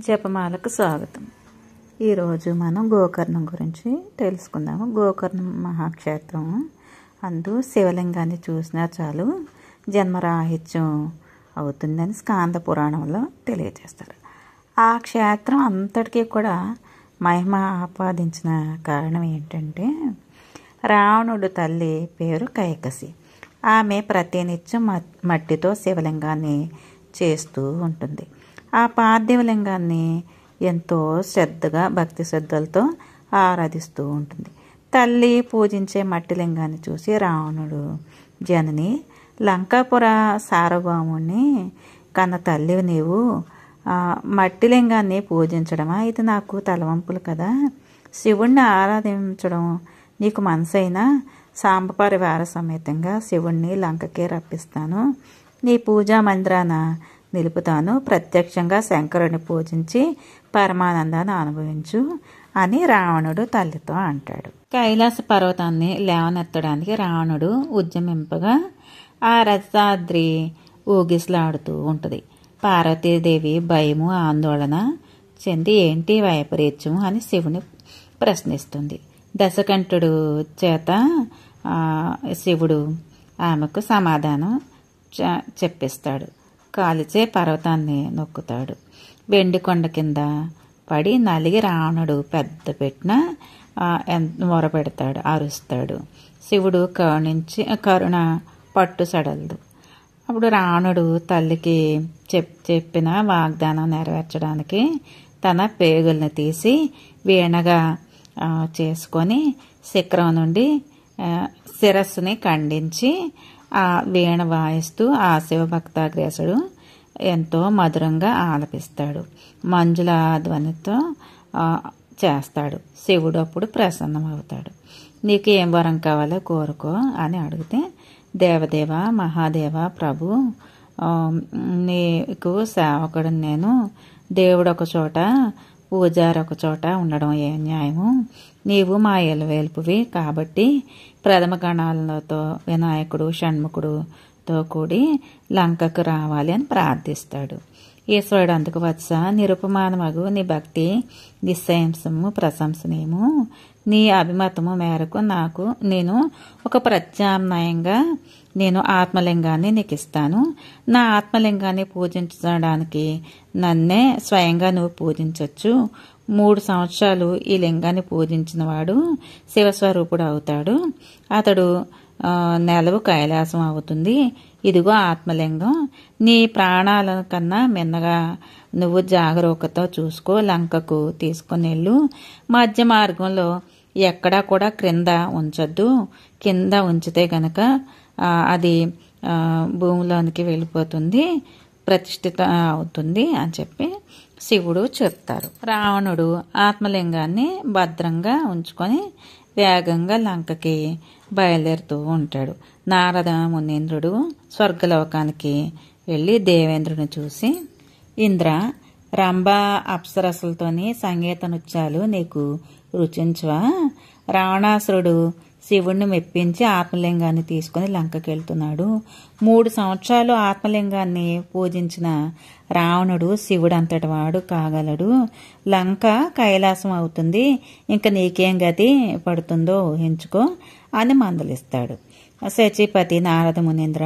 జపమాలకు స్వాగతం. ఈరోజు మనం గోకర్ణం గురించి తెలుసుకుందాము. గోకర్ణం మహాక్షేత్రం అందు శివలింగాన్ని చూసినా చాలు జన్మరాహిత్యం అవుతుందని స్కాంద పురాణంలో తెలియజేస్తారు. ఆ క్షేత్రం అంతటికీ కూడా మహిమ ఆపాదించిన కారణం ఏంటంటే, రావణుడు తల్లి పేరు కైకసి. ఆమె ప్రతినిత్యం మట్టితో శివలింగాన్ని చేస్తూ ఉంటుంది. ఆ పార్థివలింగాన్ని ఎంతో శ్రద్ధగా భక్తి శ్రద్ధలతో ఆరాధిస్తూ ఉంటుంది. తల్లి పూజించే మట్టి లింగాన్ని చూసి రావణుడు, జనని లంకాపుర సార్వభౌముణ్ణి కన్న తల్లి నీవు మట్టి లింగాన్ని పూజించడమా? ఇది నాకు తలవంపులు కదా. శివుణ్ణి ఆరాధించడం నీకు మనసైనా సాంబ పరివార సమేతంగా శివుణ్ణి లంకకే రప్పిస్తాను. నీ పూజా మందిరాన నిలుపుతాను. ప్రత్యక్షంగా శంకరుని పూజించి పరమానందాన్ని అనుభవించు అని రావణుడు తల్లితో అంటాడు. కైలాస పర్వతాన్ని లేవనెత్తడానికి రావణుడు ఉద్యమింపగా ఆ రథాద్రి ఊగిసలాడుతూ ఉంటుంది. పార్వతీదేవి భయము ఆందోళన చెంది ఏంటి వైపరీత్యం అని శివుని ప్రశ్నిస్తుంది. దశకంఠుడు చేత శివుడు ఆమెకు సమాధానం చెప్పిస్తాడు. కాలిచే పర్వతాన్ని నొక్కుతాడు. వెండి కొండ కింద పడి నలిగి రావణుడు పెద్ద పెట్టిన మొరపెడతాడు, అరుస్తాడు. శివుడు కరుణ పట్టు సడలదు. అప్పుడు రావణుడు తల్లికి చెప్పిన వాగ్దానం నెరవేర్చడానికి తన పేగుల్ని తీసి వీణగా చేసుకొని శిఖరం నుండి శిరస్సుని ఖండించి ఆ వీణ వాయిస్తూ ఆ శివభక్తాగ్రేసుడు ఎంతో మధురంగా ఆలపిస్తాడు. మంజుల ధ్వనితో చేస్తాడు. శివుడు అప్పుడు ప్రసన్నమవుతాడు. నీకు ఏం వరం కావాలో కోరుకో అని అడిగితే, దేవదేవ మహాదేవ ప్రభు, నీకు సేవకుడు నేను, దేవుడు ఒక చోట పూజారి ఒక చోట ఉండడం ఏ న్యాయము? నీవు మా ఎలవేల్పువి కాబట్టి ప్రథమ గణాలతో వినాయకుడు షణ్ముఖుడుతో కూడి లంకకు రావాలి అని ప్రార్థిస్తాడు. ఈశ్వరుడు అందుకు వత్స, నిరుపమానమగు నీ భక్తి నిశ్చయంసము ప్రశంసనీయము. నీ అభిమతము మేరకు నేను ఒక ప్రత్యామ్నాయంగా నేను ఆత్మలింగాన్ని నీకు ఇస్తాను. నా ఆత్మలింగాన్ని పూజించడానికి నన్నే స్వయంగా నువ్వు పూజించవచ్చు. 3 సంవత్సరాలు ఈ లింగాన్ని పూజించిన వాడు శివస్వరూపుడు అవుతాడు. అతడు నెలవు కైలాసం అవుతుంది. ఇదిగో ఆత్మలింగం. నీ ప్రాణాల కన్నా మిన్నగా నువ్వు జాగరూకతో చూసుకో. లంకకు తీసుకుని వెళ్ళు. మధ్య మార్గంలో ఎక్కడా కూడా క్రింద ఉంచొద్దు. కింద ఉంచితే గనక అది భూమిలోనికి వెళ్ళిపోతుంది, ప్రతిష్ఠిత అవుతుంది అని చెప్పి శివుడు చెప్తారు. రావణుడు ఆత్మలింగాన్ని భద్రంగా ఉంచుకొని వేగంగా లంకకి బయలుదేరుతూ ఉంటాడు. నారద మునీంద్రుడు స్వర్గలోకానికి వెళ్ళి దేవేంద్రుని చూసి, ఇంద్ర, రంభ అప్సరసులతోని సంగీత నృత్యాలు నీకు రుచించవా? రావణాసురుడు శివుణ్ణి మెప్పించి ఆత్మలింగాన్ని తీసుకుని లంకకి వెళ్తున్నాడు. 3 సంవత్సరాలు ఆత్మలింగాన్ని పూజించిన రావణుడు శివుడు అంతటి వాడు కాగలడు. లంక కైలాసం అవుతుంది. ఇంకా నీకేం గతి పడుతుందో ఊహించుకో అని మందలిస్తాడు. శచీపతి, నారద మునీంద్ర,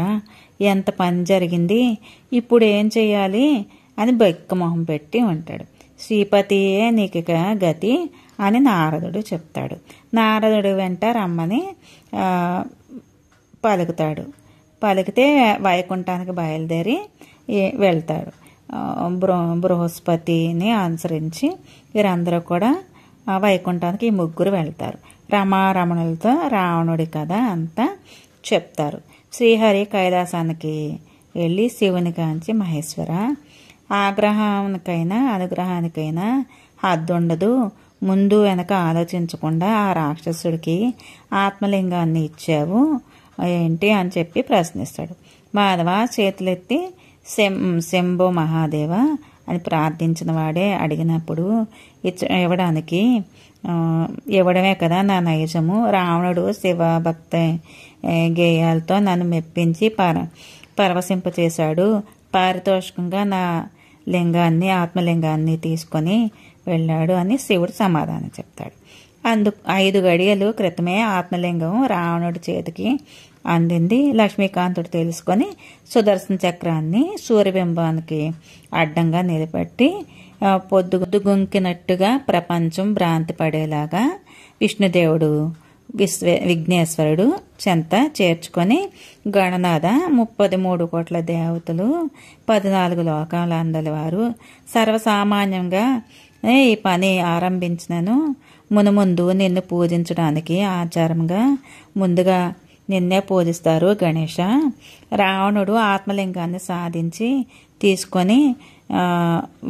ఎంత పని జరిగింది, ఇప్పుడు ఏం చెయ్యాలి అని బెక్కమొహం పెట్టి ఉంటాడు. శ్రీపతియే నీకు గతి అని నారదుడు చెప్తాడు. నారదుడు వెంట రమ్మని పలికితే వైకుంఠానికి బయలుదేరి వెళ్తాడు. బృహస్పతిని అనుసరించి వీరందరూ కూడా వైకుంఠానికి ఈ ముగ్గురు వెళ్తారు. రమారమణులతో రావణుడి కథ అంతా చెప్తారు. శ్రీహరి కైలాసానికి వెళ్ళి శివుని కాంచి, మహేశ్వర, ఆగ్రహానికైనా అనుగ్రహానికైనా హద్దుండదు. ముందు వెనక ఆలోచించకుండా ఆ రాక్షసుడికి ఆత్మలింగాన్ని ఇచ్చావు ఏంటి అని చెప్పి ప్రశ్నిస్తాడు. మాధవ చేతులెత్తి శంభో మహాదేవ అని ప్రార్థించిన వాడే అడిగినప్పుడు ఇవ్వడమే కదా నా నైజము. రావణుడు శివభక్త గేయాలతో నన్ను మెప్పించి పరవశింపచేశాడు. పారితోషికంగా నా లింగాన్ని ఆత్మలింగాన్ని తీసుకొని వెళ్ళాడు అని శివుడు సమాధానం చెప్తాడు. 5 గడియలు క్రితమే ఆత్మలింగం రావణుడి చేతికి అందింది. లక్ష్మీకాంతుడు తెలుసుకొని సుదర్శన చక్రాన్ని సూర్యబింబానికి అడ్డంగా నిలబెట్టి పొద్దుగుంకినట్టుగా ప్రపంచం భ్రాంతి పడేలాగా విష్ణుదేవుడు విఘ్నేశ్వరుడు చెంత చేర్చుకొని గణనాథ 33 కోట్ల దేవతలు 14 లోకాల అందరి వారు సర్వసామాన్యంగా ఈ పని ఆరంభించినను మునుముందు నిన్ను పూజించడానికి ఆచారంగా ముందుగా నిన్నే పూజిస్తారు గణేష. రావణుడు ఆత్మలింగాన్ని సాధించి తీసుకొని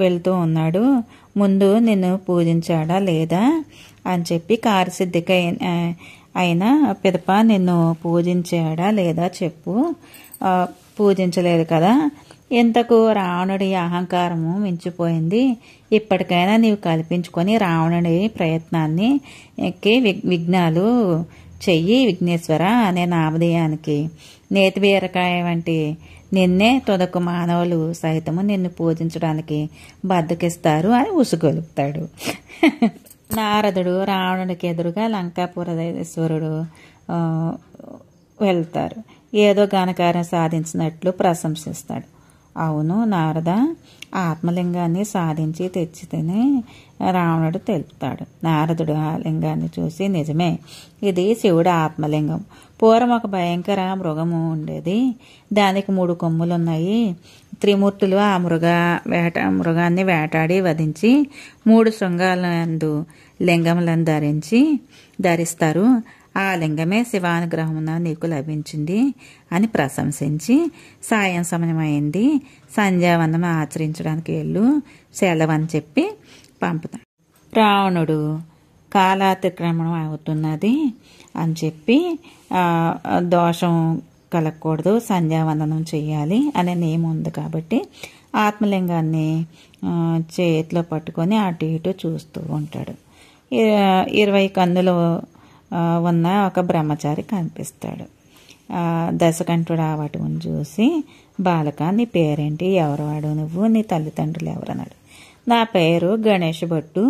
వెళ్తూ ఉన్నాడు. ముందు నిన్ను పూజించాడా లేదా అని చెప్పి కార్యసిద్ధికి అయినా పిదప నిన్ను పూజించాడా లేదా చెప్పు. పూజించలేదు కదా. ఇంతకు రావణుడి అహంకారము మించిపోయింది. ఇప్పటికైనా నీవు కల్పించుకొని రావణుడి ప్రయత్నాన్ని విఘ్నాలు చెయ్యి. విఘ్నేశ్వర అనే నామధేయానికి నేతి బీరకాయ వంటి నిన్నే తొదకు మానవులు సైతము నిన్ను పూజించడానికి బద్దకిస్తారు అని ఉసుగొలుపుతాడు. నారదుడు రావణుడికి ఎదురుగా లంకాపురేశ్వరుడు వెళ్తారు. ఏదో ఘనకార్యం సాధించినట్లు ప్రశంసిస్తాడు. అవును నారద, ఆత్మలింగాన్ని సాధించి తెచ్చితేనే రావణుడు తెలుపుతాడు. నారదుడు ఆ లింగాన్ని చూసి నిజమే, ఇది శివుడు ఆత్మలింగం. పూర్వం ఒక భయంకర మృగము ఉండేది. దానికి 3 కొమ్ములున్నాయి. త్రిమూర్తులు ఆ మృగాన్ని వేటాడి వధించి 3 శృంగాలందు లింగములను ధరిస్తారు. ఆ లింగమే శివానుగ్రహమున నీకు లభించింది అని ప్రశంసించి సాయం సమయమైంది, సంధ్యావందనం ఆచరించడానికి వెళ్ళు, సెలవని చెప్పి పంపుతాడు. రావణుడు కాలాతిక్రమణం అవుతున్నది అని చెప్పి దోషం కలగకూడదు, సంధ్యావందనం చేయాలి అనే నియమం ఉంది కాబట్టి ఆత్మలింగాన్ని చేతిలో పట్టుకొని అటు ఇటు చూస్తూ ఉంటాడు. 20 కన్నులు ఉన్న ఒక బ్రహ్మచారి కనిపిస్తాడు. దశకంఠుడు ఆ వాటిని చూసి, బాలక నీ పేరేంటి, ఎవరువాడు నువ్వు, నీ తల్లిదండ్రులు ఎవరన్నాడు. నా పేరు గణేష్ భట్టు,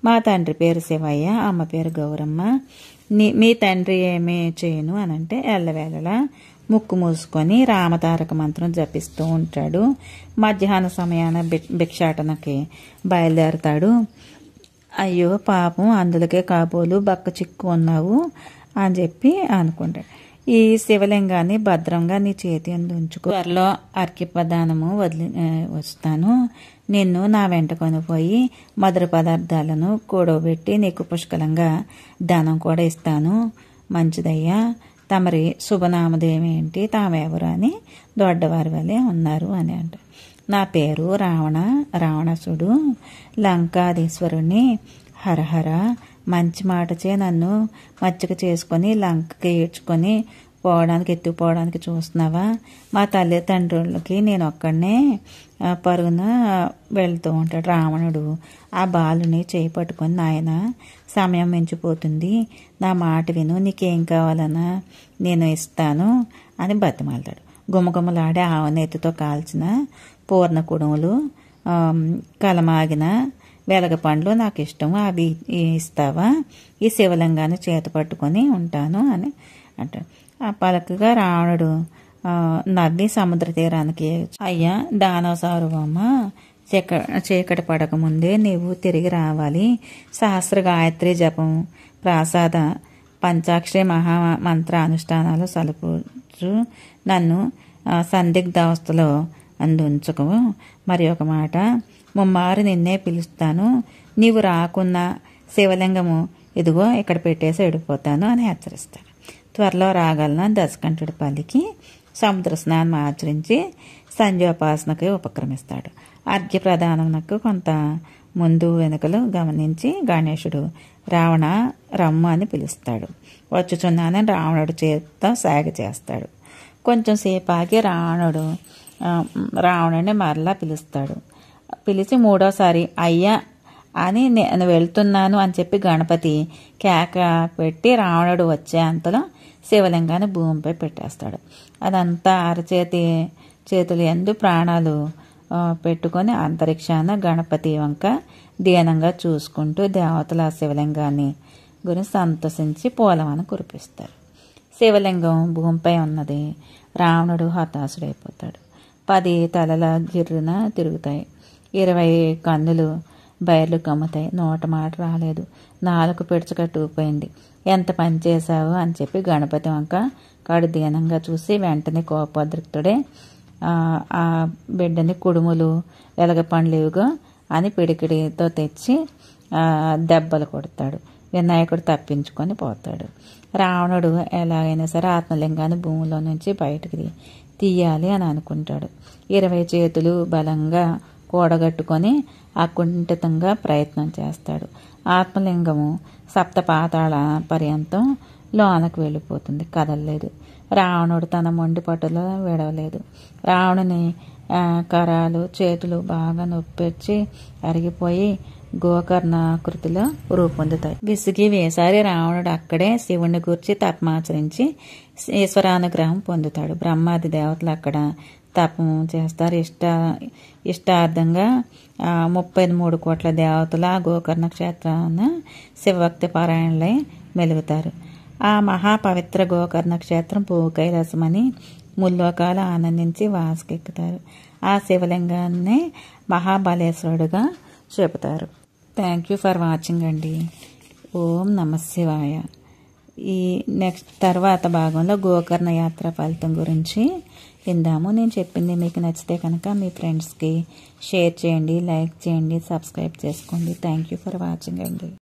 మా తండ్రి పేరు శివయ్య, అమ్మ పేరు గౌరమ్మ. మీ తండ్రి ఏమీ చేయను అనంటే ఎల్లవేళలా ముక్కు మూసుకొని రామతారక మంత్రం జపిస్తూ ఉంటాడు. మధ్యాహ్న సమయాన భిక్షాటనకి బయలుదేరతాడు. అయ్యో పాపం, అందులోకే కాబోలు బక్క చిక్కు ఉన్నావు అని చెప్పి అనుకుంటాడు. ఈ శివలింగాన్ని భద్రంగా నీ చేతి అందు ఉంచుకో, త్వరలో అర్ఘ్యప్రదానము వస్తాను. నిన్ను నా వెంట కొనిపోయి మధుర పదార్థాలను కూడబెట్టి నీకు పుష్కలంగా దానం కూడా ఇస్తాను. మంచిదయ్యా, తమరి శుభనామదేమేంటి, తామెవరు అని దొడ్డవారి వలె ఉన్నారు అని అంట. నా పేరు రావణసుడు, లంకాధీశ్వరుణ్ణి. హరహర, మంచి మాటచే నన్ను మచ్చిక చేసుకొని లంకకి ఏడ్చుకొని ఎత్తుకుపోవడానికి చూస్తున్నావా? మా తల్లిదండ్రులకి నేను ఒక్కడనే పరుగున వెళ్తూ ఉంటాడు. రావణుడు ఆ బాలుని చేయి పట్టుకొని, నాయన సమయం మించిపోతుంది, నా మాట విను, నీకేం కావాలన్నా నేను ఇస్తాను అని బతిమాలతాడు. గుమగుమలాడే ఆవనేతితో కాల్చిన పూర్ణ కుడుములు, కలమాగిన వెలగపండ్లు నాకు ఇష్టము, అవి ఇస్తావా? ఈ శివలింగాన్ని చేత పట్టుకొని ఉంటాను అని అంటాడు. ఆ పలకగా రావణుడు నవ్వి సముద్ర తీరానికి, అయ్యా దానవ సార్వభౌమ, చీకటి పడకముందే నీవు తిరిగి రావాలి. సహస్ర గాయత్రి జపం, ప్రాసాద పంచాక్షరి మహామంత్ర అనుష్ఠానాలు సలుపుచు నన్ను సందిగ్ధావస్థలో అందుంచుకు. మరి ఒక మాట, ముమ్మారు నిన్నే పిలుస్తాను, నీవు రాకున్న శివలింగము ఇదిగో ఇక్కడ పెట్టేసి వెళ్ళిపోతాను అని హెచ్చరిస్తాడు. త్వరలో రాగలన దశకంఠుడి పలికి సముద్ర స్నానం ఆచరించి సంధ్యోపాసనకి ఉపక్రమిస్తాడు. అర్ఘ్య ప్రదానమునకు కొంత ముందు వెనుకలు గమనించి గణేశుడు రావణ రమ్ము అని పిలుస్తాడు. వచ్చుచున్నానని రావణుడు చేత్తో సాగ చేస్తాడు. కొంచెం సేపు ఆగి రావణుడిని మరలా పిలుస్తాడు. పిలిచి మూడోసారి అయ్యా అని నేను వెళ్తున్నాను అని చెప్పి గణపతి కేక పెట్టి రావణుడు వచ్చే అంతలో శివలింగాన్ని భూమిపై పెట్టేస్తాడు. అదంతా చేతులు ఎందు ప్రాణాలు పెట్టుకొని అంతరిక్షాన గణపతి వంక దీనంగా చూసుకుంటూ దేవతల శివలింగాన్ని గురించి సంతోషించి పూలవాన కురిపిస్తారు. శివలింగం భూమిపై ఉన్నది. రావణుడు హతాశుడైపోతాడు. 10 తలల గిర్రున తిరుగుతాయి. 20 కన్నులు బయర్లు కమ్ముతాయి. నోట మాట రాలేదు. 4 పిడుచుకట్టుకుపోయింది. ఎంత పని చేశావు అని చెప్పి గణపతి వంక కాడు దీనంగా చూసి వెంటనే కోపోద్రిక్తుడే ఆ బిడ్డని కుడుములు వెలగ పండ్లేవుగా అని పిడికిడితో తెచ్చి దెబ్బలు కొడతాడు. వినాయకుడు తప్పించుకొని పోతాడు. రావణుడు ఎలాగైనా సరే ఆత్మలింగాన్ని భూమిలో నుంచి బయటకు తీయాలి అని అనుకుంటాడు. 20 చేతులు బలంగా కూడగట్టుకొని అకుంఠితంగా ప్రయత్నం చేస్తాడు. ఆత్మలింగము 7 పాతాళ పర్యంతం లోనకు వెళ్ళిపోతుంది, కదలలేదు. రావణుడు తన మొండి పట్టులో విడవలేదు. రావణుని కరాలు చేతులు బాగా నొప్పిచ్చి అరిగిపోయి గోకర్ణాకృతిలో రూపొందుతాయి. విసిగి వేసారి రావణుడు అక్కడే శివుణ్ణి గూర్చి తపమాచరించి ఈశ్వరానుగ్రహం పొందుతాడు. బ్రహ్మాది దేవతలు అక్కడ తపం చేస్తారు. ఇష్టార్థంగా 33 కోట్ల దేవతలు ఆ గోకర్ణ క్షేత్రాన శివభక్తి పారాయణలై మెలుగుతారు. ఆ మహాపవిత్ర గోకర్ణ క్షేత్రం భూకైలాసమని ముల్లోకాలు ఆనందించి వాసుకెక్కుతారు. ఆ శివలింగాన్ని మహాబలేశ్వరుడుగా చెబుతారు. థ్యాంక్ యూ ఫర్ వాచింగ్ అండి. ఓం నమ శివాయ. ఈ నెక్స్ట్ తర్వాత భాగంలో గోకర్ణ యాత్ర ఫలితం గురించి విందాము. నేను చెప్పింది మీకు నచ్చితే కనుక మీ ఫ్రెండ్స్కి షేర్ చేయండి, లైక్ చేయండి, సబ్స్క్రైబ్ చేసుకోండి. థ్యాంక్ యూ ఫర్ వాచింగ్ అండి.